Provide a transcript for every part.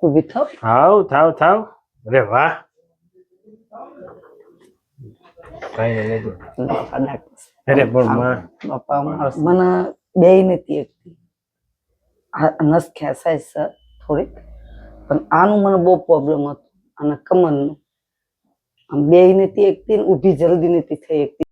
ઊભી થાવ. થાવ. અરે વાહ. કઈ નહીં. અરે પણ માં બાપા મને બેય નથી એકતી. નસ ખેંચાય છે થોડીક, પણ આનું મને બહુ પ્રોબ્લેમ હતો અને કમરનું. આમ બેય નથી એકતી, ઊભી જલ્દી નથી થઈ એકતી.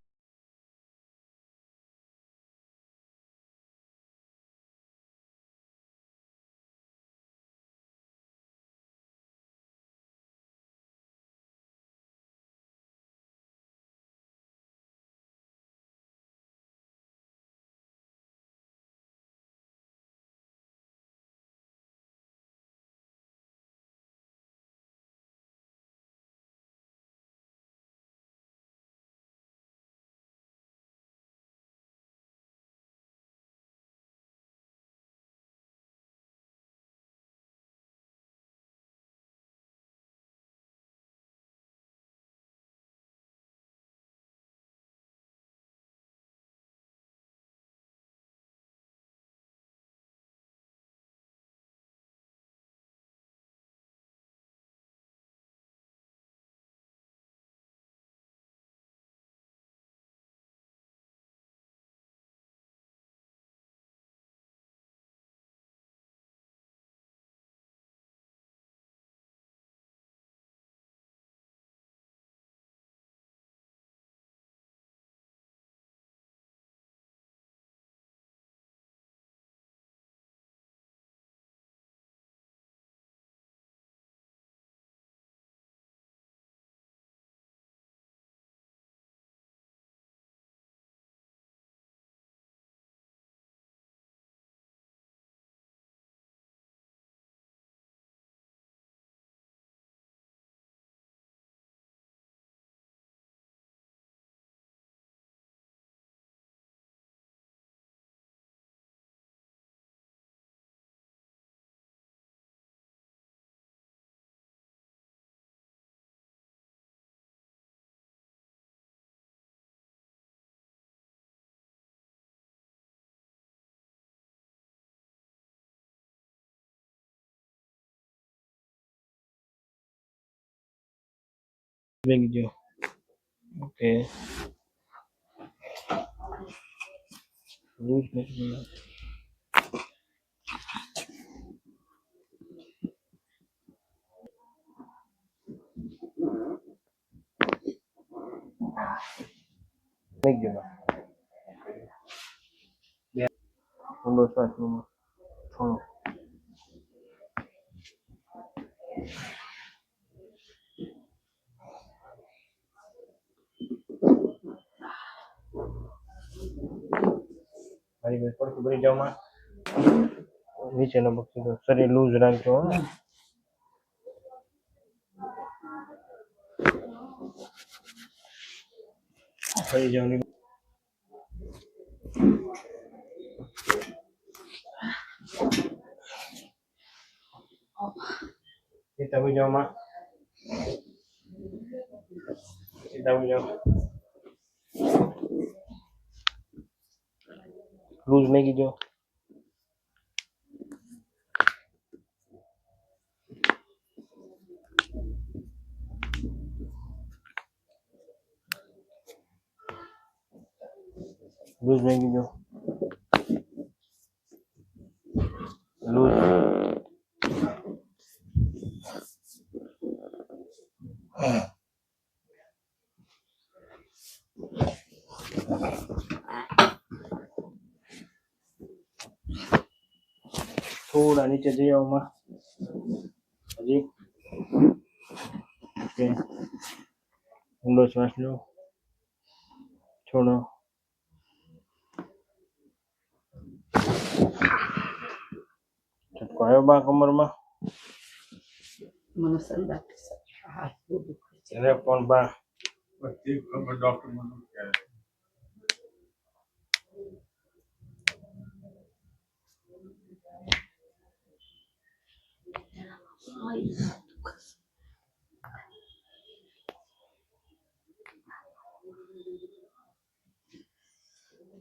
ગયો. ઓકે. ઊંડો શ્વાસ લો. થોડો. મારી બેન પડતું ભરી જાવ માં. નીચેનો પગ શરીર લૂઝ રાખજો. ફરી જાવ. સીધા હોઈ જાવ માં. સીધા હોઈ જાવ. લૂઝ મેગી જો. લૂઝ મેગી જો. લૂઝ. થોડા નીચે જઈ આવો માં. હજી. ઓકે. ઊંડો શ્વાસ લો. છોડો. ઝટકો આવ્યો બા કમરમાં. મને સંદાસ હાથ બહુ દુખે છે. અરે પણ બા ડોક્ટર મને કહે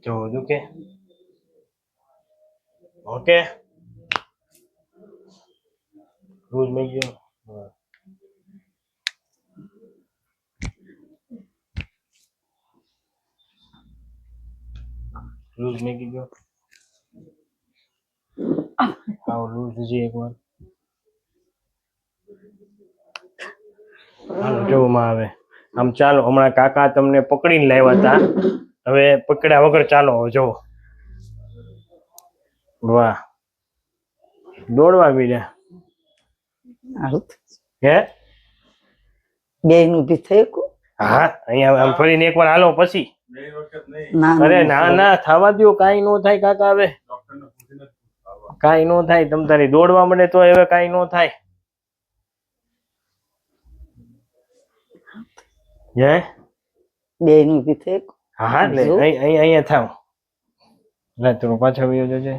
જો દુખે. ઓકે. લૂઝ મેં ગયો હા. લૂઝ મેં ગયો આવ લૂઝ હજી એકવાર હાલો જોવામાં આવે આમ ચાલો હમણાં કાકા તમને પકડીને લાવ્યા હતા હવે પકડ્યા વગર ચાલો જો વાહ દોડવા મીડ્યા હારું હે બે નું ઊભી થઈ શકું? હા અહીંયા આમ ફરીને એકવાર હાલો પછી બે વખત નહીં ના અરે ના ના થવા દો કાંઈ નો થાય કાકા હવે ડોક્ટર ને પૂછીને જ આવવા. કાંઈ નો થાય તમ તારી દોડવા મળે તો હવે કાંઈ નો થાય હે બે નું ઊભી થઈ શકું? હા હા લે જો. અહીંયા થાવ લે તું પાછા વયો જજે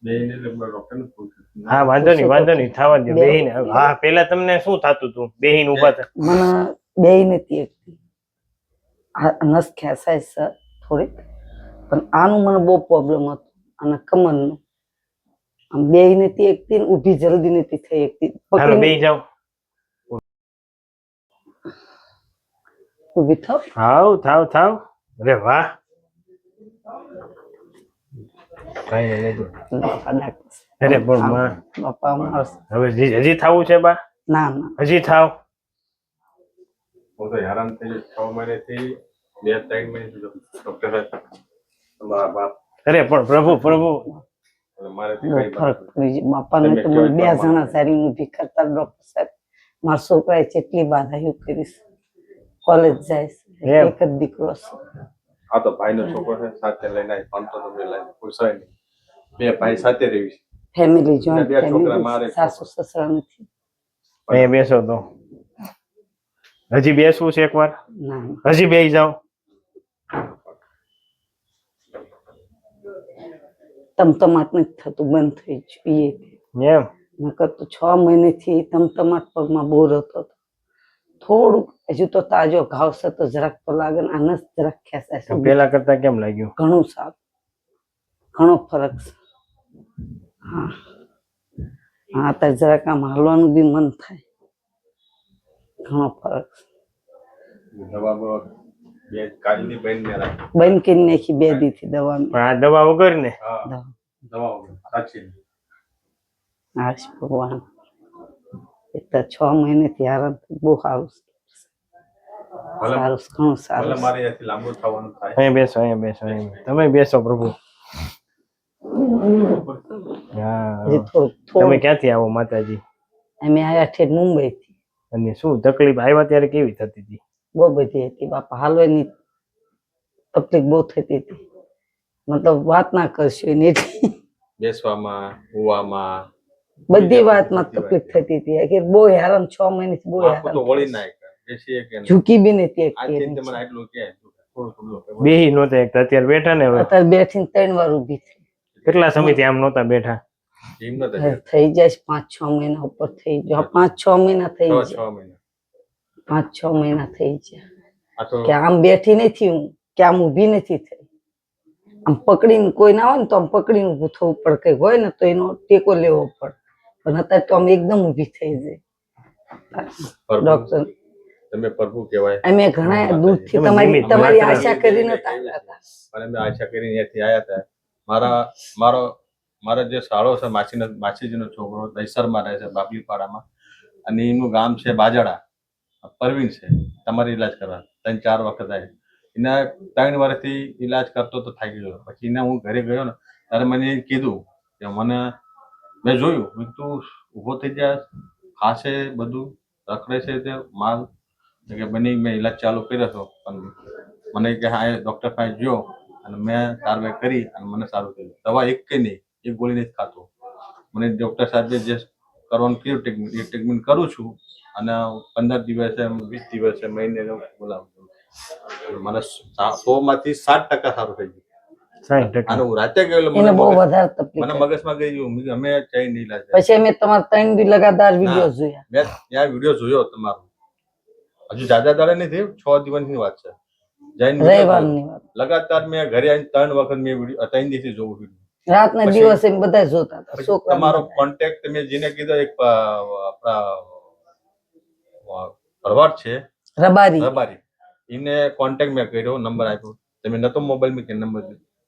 બે ને ડોક્ટર ને પૂછ્યું. હા વાંધો નહીં થવા દો બેહીને હા પેલા તમને શું થતું હતું બેહીને ઊભા થા મને બે નથી એકતી નસ ખેંચાય છે થોડીક પણ આનું મને બહુ પ્રોબ્લેમ હતો અને કમરનું આમ બે નથી એકતી ને ઊભી જલ્દી નથી થઈ એકતી હાલો પકડીને બેહી જાઓ ઊભી થાવ થાવ અરે વાહ કાંઈ નહીં લેજો બાપા ડાક્ટર અરે પણ માં બાપા મારશે. હવે હજી થાવું છે બા ના ના હજી થાવ હું તો હેરાન થઈ ગયો 6 મહિનેથી 2-3 મહિને ડોક્ટર તમારા બાપ અરે પણ પ્રભુ અને મારેથી બહુ કઈ ફરક પડી ગયો બાપાને તો મને બે જણા સારી ઊભી કરતા ડોક્ટર સાહેબ મારા છોકરાએ કેટલી બાધાઓ કરીશ કોલેજ જાય છે એમ. એક જ દીકરો છે આ તો ભાઈનો છોકરો છે સાથે લઈને આવી પાંચસો તમે લઈને પૂછાય નહીં બે ભાઈ સાથે રહી છે ફેમિલી જોઈન્ટ બે છોકરા મારે ફેમિલી સાસુ સસરા નથી અહીંયા બેસો તો હજી બેસવું છે એકવાર ના હજી બેસી જાઓ તમતમાટ નથી થતું બંધ થઈ ગયું એમ નકર તો 6 મહિનેથી તમતમાટ પગમાં બહુ રહેતો હતો થોડુંક હજુ તો તાજો ઘાવ છે તો જરાક તો લાગે ને આ નસ જરાક ખેંચાય છે પેલા કરતા કેમ લાગ્યું ઘણું સારું ઘણો ફરક છે હા હા તો જરાક આમ હાલવાનું બી મન થાય ઘણો ફરક છે દવા બવા બે કાલની બેન ને રાખી બંધ કરી નાખી બે દીથી દવા પણ આ દવા વગર ને હા દવા સાચી હાશ ભગવાન એક તો 6 મહિનેથી હેરાન થઈ બહુ સારું છે. સારું છે, ઘણું સારું ભલે છે. મારે અહીંયાથી લાંબુ થવાનું થાય અહીંયા બેસો તમે બેસો પ્રભુ હા હજી થોડુંક તમે થોડું ક્યાંથી આવો માતાજી અમે આવ્યા ઠેઠ મુંબઈ થી અને શું તકલીફ આવ્યા ત્યારે કેવી થતી હતી બહુ બધી હતી બાપા હાલવાની તકલીફ બહુ થતી હતી મતલબ વાત ના કરશો એની એટલી. બેસવામાં હુવામાં બધી વાતમાં તકલીફ થતી હતી કે બહુ હેરાન 6 મહિનાથી બહુ આખું તો વળી હેરાન નાખ બેસીએ કે નહીં. ઝૂકી બી નથી આ એકતી ચીજ એની. મને આટલું કે થોડું થોડું બેહી નહોતા એકતા અત્યારે બેઠા ને હવે અત્યારે બેઠીને 3 વાર ઊભી થઈ કેટલા સમયથી આમ નહોતા બેઠા એમ નથી હવે થઈ જાય 5-6 મહિના ઉપર થઈ જાય 5-6 મહિના થઈ 6 જાય મહિના 5-6 મહિના થઈ જાય આ તો કે આમ બેઠી નથી હું કે આમ ઊભી નથી થઈ આમ પકડીને કોઈ ના હોય ને તો આમ પકડીને ઊભું થવું પડે કઈ હોય ને તો એનો ટેકો લેવો પડે પણ અત્યારે તો આમ એકદમ ઊભી થઈ જાય પ્રભુ, ડોક્ટર તમે પ્રભુ કહેવાય અમે ઘણા દૂરથી તમે તમારી નિમિત્ત તમારી માત્ર. આશા કરીને જ આવ્યા હતા. અને મેં આશા કરીને અહીંયાથી આવ્યા હતા મારા જે શાળો છે માસીજીનો છોકરો દહીસરમાં રહે છે બાબલીપાડામાં અને એનું ગામ છે બાજડા પરવીન છે તમારે ઈલાજ કરવા 3-4 વખત આવ્યા એના 3 વર્ષથી ઈલાજ કરતો તો થાકી ગયો પછી એને હું ઘરે ગયો ને ત્યારે મને એ કીધું કે મને મેં જોયું મેં કીધું તું ઊભો થઈ જાય ખાશે બધું રખડે છે તે માલ કે બની મેં ઈલાજ ચાલુ કર્યો હતો પણ મને કે હા એ ડૉક્ટર પાસે ગયો અને મેં સારવાર કરી અને મને સારું થયું દવા એક કે નહીં એક ગોળી નથી ખાતો મને ડૉક્ટર સાહેબે જે કરવાનું કયું ટ્રીટમેન્ટ એ ટ્રીટમેન્ટ કરું છું અને 15 દિવસે 20 દિવસે મહિને બોલાવું છું મને 100માંથી 60% સારું થઈ ગયું 60%. અને હું રાતે ગયેલો એને બહુ વધારે તકલીફ મને હતી. મગજમાં ગઈ ગયું મેં કીધું અમે જઈ નહીં ઈલાજ પછી અમે તમારા 3 દી લગાતાર વિડીયો જોયા મેં ત્યાં વિડીયો જોયો તમારો હજુ જાજા દાડે નથી 6 દિવસની વાત છે જઈને video જોયો. રવિવારની વાત લગાતાર મેં ઘરે આવીને 3 વખત મેં વિડીયો 3 દિવસથી જોઉં છું રાતના પછી- દિવસે એમ બધા જોતા હતા પછી છોકરા તમારો કોન્ટેક્ટ તમે જેને કીધો એક આપણા ભરવાડ છે રબારી રબારી એને કોન્ટેક્ટ મેં કર્યો, નંબર આપ્યો, તમે નતો મોબાઈલ માં કે નંબર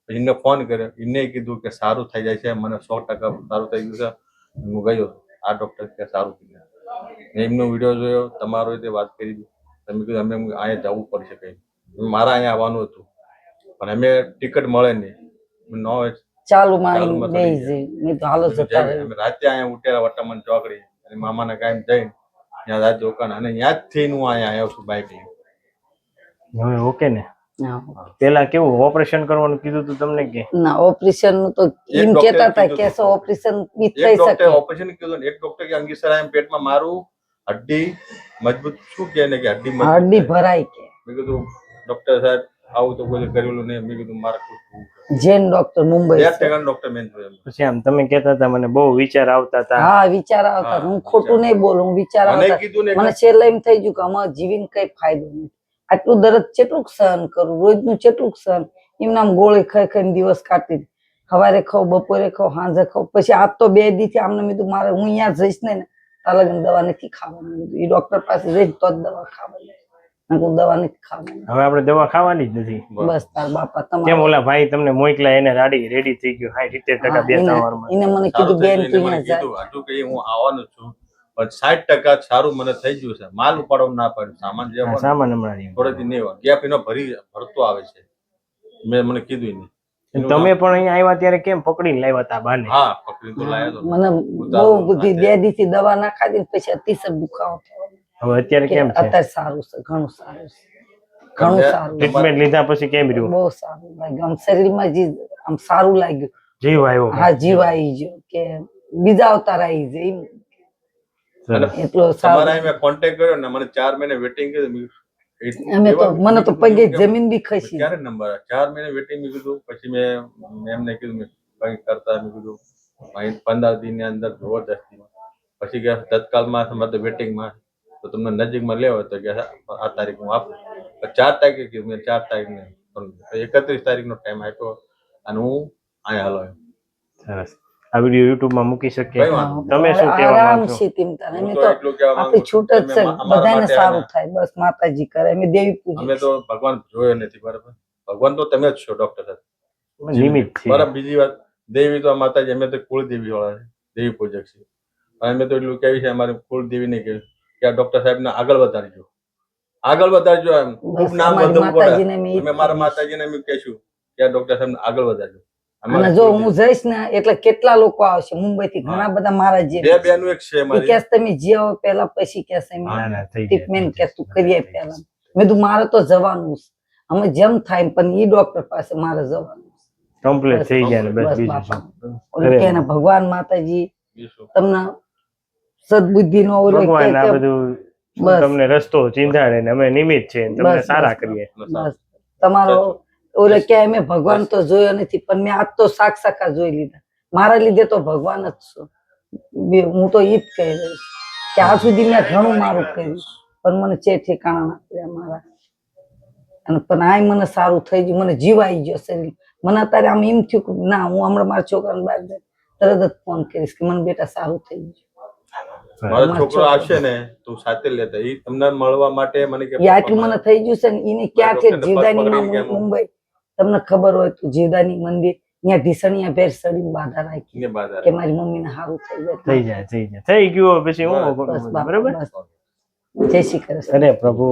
પછી એને ફોન કર્યો, એને કીધું કે સારું થઈ જાય છે, મને 100% સારું થઈ ગયું છે. હું ગયો આ ડોક્ટર કે સારું થઈ ગયું. મેં એમનો વિડીયો જોયો, તમારો રીતે વાત કરી, તમે કીધું અમે અહીંયા જવું પડશે કઈ, મારા અહીંયા આવવાનું હતું પણ અમે ટિકિટ મળે નહીં, ન હોય ચાલુ માં ચાલુમાં બે ચડી જઈ મેં તો હાલો જતા રહ્યો. અમે રાતે અહીંયા ઉઠેલા વટામણ ચોકડી અને મામાના કાયમ જઈને ત્યાં રાત રોકાણ અને ત્યાં જ થઈને હું અહીંયા આવ્યો છું બાઇક લઈને. હવે ઓકે ને? હા. પેલા કેવું ઓપરેશન કરવાનું કીધું તું તમને કે? ના ઓપરેશન નું તો એક એમ ડોક્ટરે કેતા હતા કીધું કે હતું. ઓપરેશન બી એક થઈ ડોક્ટરે શકે. ઓપરેશન કીધું ને એક ડોક્ટર કે અંગીસર એમ પેટમાં મારું હડ્ડી મજબૂત શું કે ને કે હડ્ડી મજબૂત હડ્ડી થાય. ભરાય કે મેં કીધું ડોક્ટર સાહેબ આવું તો કોઈ કરેલું નહીં. મેં કીધું મારે જૈન ડોક્ટર મુંબઈ બે છે. ટકા ડોક્ટર મેં જોયેલું. પછી આમ તમે કહેતા હતા મને બહુ વિચાર આવતા હતા. હા વિચાર આવતા હા, હું ખોટું નહીં બોલું હું વિચાર મને આવતા કીધું ને મને છેલ્લે એમ થઈ ગયું કે અમારે જીવીને કઈ ફાયદો નથી. આટલું દરદ કેટલું સહન કરું, રોજનું કેટલું સહન. એમ નામ ગોળી ખાઈ ખાઈને દિવસ કાઢી સવારે ખાવ, બપોરે ખાવ, સાંજે ખાવ. પછી આજ તો 2 દીથી આમને મેં કીધું મારે હું અહીંયા જઈશ ને તાર લગન દવા નથી ખાવાની. એ ડોક્ટર પાસે જઈશ તો જ દવા ખાવાની. મેં કીધું દવા નથી ખાવાની. હવે આપણે દવા ખાવાની જ નથી. બસ તાર બાપા કેમ તમારે ઓલા ભાઈ તમને મોકલા એને રેડી થઈ ગયું 70% 2-3 વારમાં? એને મને સારું કીધું થઈ બેન ગયું. તું એને મને અહીંયા જા. કીધું હજુ કે હું આવવાનું છું પણ 60% સારું મને થઈ ગયું છે. માલ ઉપાડવા ના પડે, સામાન જે હા, હોય સામાન હમણાં નહીં. થોડેથી નહીં હોય ગેપ એનો ભરતો આવે છે. મેં મને કીધું નહીં. તમે પણ અહીંયા આવ્યા ત્યારે કેમ પકડીને લાવ્યા હતા બાને? હા પકડી તો લાયા તો. મને બહુ બુદ્ધિ 2 દીથી દવા ના ખાધી ને પછી અતિશય દુખાવો થયો. હવે અત્યારે કે કેમ છે? અત્યારે સારું છે, ઘણું સારું છે, ઘણું સારું છે. ટ્રીટમેન્ટ લીધા પછી કેમ રહ્યું? બહુ સારું લાગ્યું. આમ શરીરમાં જે આમ સારું લાગ્યું. જીવ આવ્યો? હા જીવ આવી ગયો કે બીજા અવતાર આવી જાય એમ. સરસ. એટલો તમારા સારું. અહીં મેં કોન્ટેક્ટ કર્યો ને મને 4 મહિને વેટિંગ કર્યું. અમે તો મને તો પગે જમીન બી ખસી. ક્યારે નંબર 4 મહિને વેટિંગ મેં કીધું. પછી મેં એમને કીધું મેં કઈ કરતા મેં કીધું અહીં 15 દિનની અંદર જબરદસ્તી પછી કે તત્કાલમાં તમારે તો વેટિંગમાં તો તમને નજીકમાં લેવો તો કે આ તારીખ હું આપું. 4 તારીખે કીધું મેં 4 તારીખને 31 તારીખનો ટાઈમ આપ્યો અને હું અહીંયા હાલો આવ્યો. સરસ. આ વિડીયો YouTube માં મૂકી શકીએ? કઈ વાંધો તમે શું કહેવા આરામ માંગો છો? છે તેમ તારે. અમે હું તો એટલું કહેવા માંગુ આપણી છું છૂટ જ કે છે, અમારા બધાને માટે સારું આને- થાય. બસ માતાજી કરે. અમે દેવી અમે પૂજી. તો ભગવાન જોયો નથી બરાબર. ભગવાન તો તમે જ છો ડોક્ટર સાહેબ. નિમિત્ત છે. બરાબર. બીજી વાત દેવી તો માતાજી અમે તો કુળદેવી વાળા છે, દેવી પૂજક છે. અમે તો એટલું કહેવી છે અમારે કુળદેવી નહીં કહ્યું કે આ ડોક્ટર સાહેબ ને આગળ વધારજો, આગળ વધારજો. એમ ખૂબ નામ અમારી વધવું માતાજીને પડે. મેં ઈ અમે મારા કહીશ. માતાજીને એમ કહેશું કે આ ડોક્ટર સાહેબ ને આગળ વધારજો. અને જો હું જઈશ ને એટલે કેટલા લોકો આવશે મુંબઈ થી, ઘણા બધા મારા જે બે બેનું એક છે મારી. કેસ તમે જે આવો પેલા પછી કેસે ના, ના, થઈ જાય, ટ્રીટમેન્ટ થઈ જાય. કે તું કરીએ પેલા. મેં કીધું મારે તો જવાનું છે. અમે જેમ થાય એમ, પણ ઈ ડોક્ટર પાસે મારે જવાનું છે. કમ્પ્લીટ થઈ ગયા ને બસ બસ બીજું બાપા. શું? ઓલું કે ને ભગવાન માતાજી બીજું. તમને સદબુદ્ધિ નો ઓલો ભગવાન આ કે બધું બસ. તમને રસ્તો ચીંધાડે ને અમે નિમિત્ત છે ને તમને બસ, સારા બસ, કરીએ. બસ તમારો ઓલે કે મેં ભગવાન તો જોયો નથી પણ મેં આજ તો સાક્ષાત્કાર જોઈ લીધા. મારા લીધે તો ભગવાન જ છો. હું તો ઈ જ કહી રહી છું કે આજ સુધી મેં ઘણું મારું કર્યું પણ મને છે ઠેકાણા ના કર્યા મારા. અને પણ આય મને સારું થઈ ગયું, મને જીવ આવી ગયો શરીર. મને અત્યારે આમ એમ થયું કે ના હું હમણાં મારા છોકરાને બહાર જાય તરત જ ફોન કરીશ કે મને બેટા સારું થઈ ગયું. મારો છોકરો આવશે ને તું સાથે લેતા ઈ તમને મળવા માટે મને કે એ આટલું મને થઈ ગયું છે ને એને ક્યાં છે જીવદાની મુંબઈ તમને ખબર હોય તો જીવદાની મંદિર ત્યાં ઢીસણિયા ભેર સડીને બાધા રાખી ને બાદ કે મારી મમ્મીને સારું થઈ જાય. થઈ જાય થઈ ગયું પછી હું બસ બાપા, બરાબર. બસ. જય શ્રી કૃષ્ણ. અરે પ્રભુ